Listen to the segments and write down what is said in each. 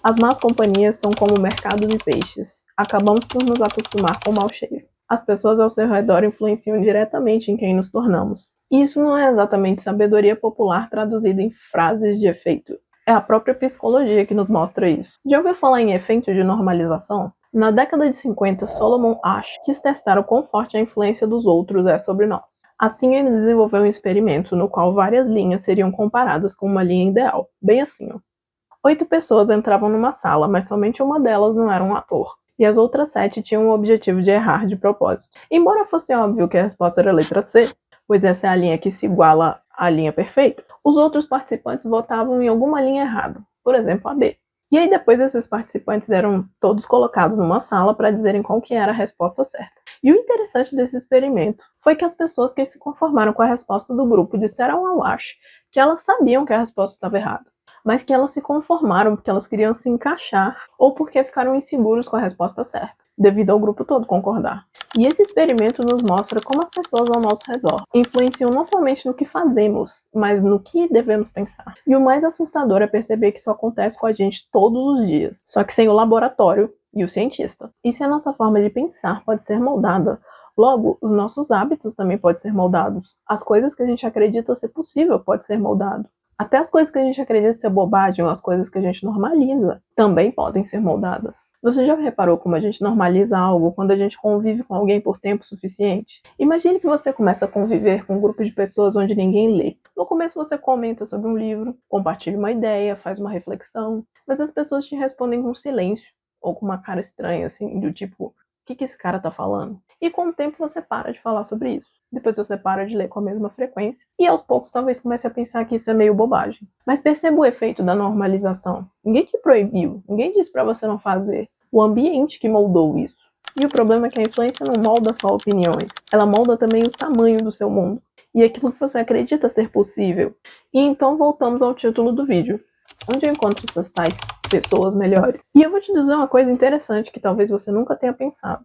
As más companhias são como o mercado de peixes. Acabamos por nos acostumar com o mau cheiro. As pessoas ao seu redor influenciam diretamente em quem nos tornamos. E isso não é exatamente sabedoria popular traduzida em frases de efeito. É a própria psicologia que nos mostra isso. Já ouviu falar em efeito de normalização? Na década de 50, Solomon Asch quis testar o quão forte a influência dos outros é sobre nós. Assim, ele desenvolveu um experimento no qual várias linhas seriam comparadas com uma linha ideal. Bem assim, ó. 8 pessoas entravam numa sala, mas somente uma delas não era um ator. E as outras 7 tinham o objetivo de errar de propósito. Embora fosse óbvio que a resposta era a letra C, pois essa é a linha que se iguala à linha perfeita, os outros participantes votavam em alguma linha errada, por exemplo, a B. E aí depois esses participantes eram todos colocados numa sala para dizerem qual que era a resposta certa. E o interessante desse experimento foi que as pessoas que se conformaram com a resposta do grupo disseram ao Asch que elas sabiam que a resposta estava errada, mas que elas se conformaram porque elas queriam se encaixar ou porque ficaram inseguros com a resposta certa, devido ao grupo todo concordar. E esse experimento nos mostra como as pessoas ao nosso redor influenciam não somente no que fazemos, mas no que devemos pensar. E o mais assustador é perceber que isso acontece com a gente todos os dias, só que sem o laboratório e o cientista. E se a nossa forma de pensar pode ser moldada, logo, os nossos hábitos também podem ser moldados. As coisas que a gente acredita ser possível podem ser moldadas. Até as coisas que a gente acredita ser bobagem, ou as coisas que a gente normaliza, também podem ser moldadas. Você já reparou como a gente normaliza algo quando a gente convive com alguém por tempo suficiente? Imagine que você começa a conviver com um grupo de pessoas onde ninguém lê. No começo você comenta sobre um livro, compartilha uma ideia, faz uma reflexão, mas as pessoas te respondem com silêncio, ou com uma cara estranha, assim, do tipo, o que esse cara tá falando? E com o tempo você para de falar sobre isso. Depois você para de ler com a mesma frequência e aos poucos talvez comece a pensar que isso é meio bobagem. Mas perceba o efeito da normalização. Ninguém te proibiu, ninguém disse para você não fazer. O ambiente que moldou isso. E o problema é que a influência não molda só opiniões, ela molda também o tamanho do seu mundo e aquilo que você acredita ser possível. E então voltamos ao título do vídeo. Onde eu encontro essas tais pessoas melhores? E eu vou te dizer uma coisa interessante que talvez você nunca tenha pensado.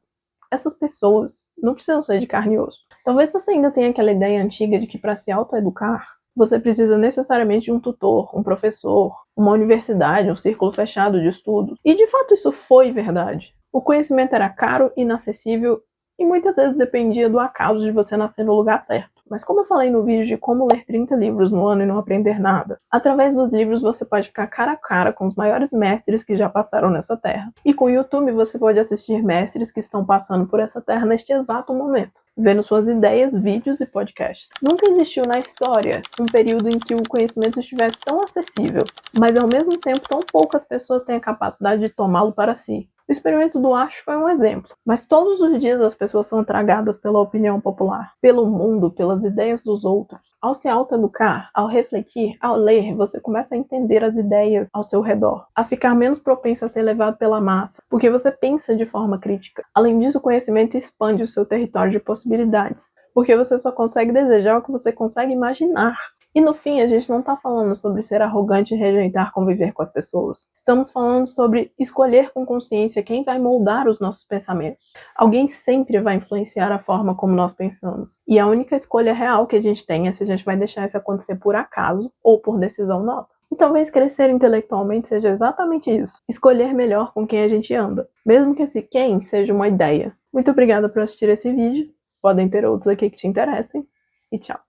Essas pessoas não precisam ser de carne e osso. Talvez você ainda tenha aquela ideia antiga de que para se autoeducar, você precisa necessariamente de um tutor, um professor, uma universidade, um círculo fechado de estudos. E de fato isso foi verdade. O conhecimento era caro, inacessível e muitas vezes dependia do acaso de você nascer no lugar certo. Mas como eu falei no vídeo de como ler 30 livros no ano e não aprender nada, através dos livros você pode ficar cara a cara com os maiores mestres que já passaram nessa terra. E com o YouTube você pode assistir mestres que estão passando por essa terra neste exato momento, vendo suas ideias, vídeos e podcasts. Nunca existiu na história um período em que o conhecimento estivesse tão acessível, mas ao mesmo tempo tão poucas pessoas têm a capacidade de tomá-lo para si. O experimento do Asch foi um exemplo, mas todos os dias as pessoas são tragadas pela opinião popular, pelo mundo, pelas ideias dos outros. Ao se autoeducar, ao refletir, ao ler, você começa a entender as ideias ao seu redor, a ficar menos propenso a ser levado pela massa, porque você pensa de forma crítica. Além disso, o conhecimento expande o seu território de possibilidades, porque você só consegue desejar o que você consegue imaginar. E no fim, a gente não está falando sobre ser arrogante e rejeitar conviver com as pessoas. Estamos falando sobre escolher com consciência quem vai moldar os nossos pensamentos. Alguém sempre vai influenciar a forma como nós pensamos. E a única escolha real que a gente tem é se a gente vai deixar isso acontecer por acaso ou por decisão nossa. E talvez crescer intelectualmente seja exatamente isso. Escolher melhor com quem a gente anda. Mesmo que esse quem seja uma ideia. Muito obrigada por assistir esse vídeo. Podem ter outros aqui que te interessem. E tchau.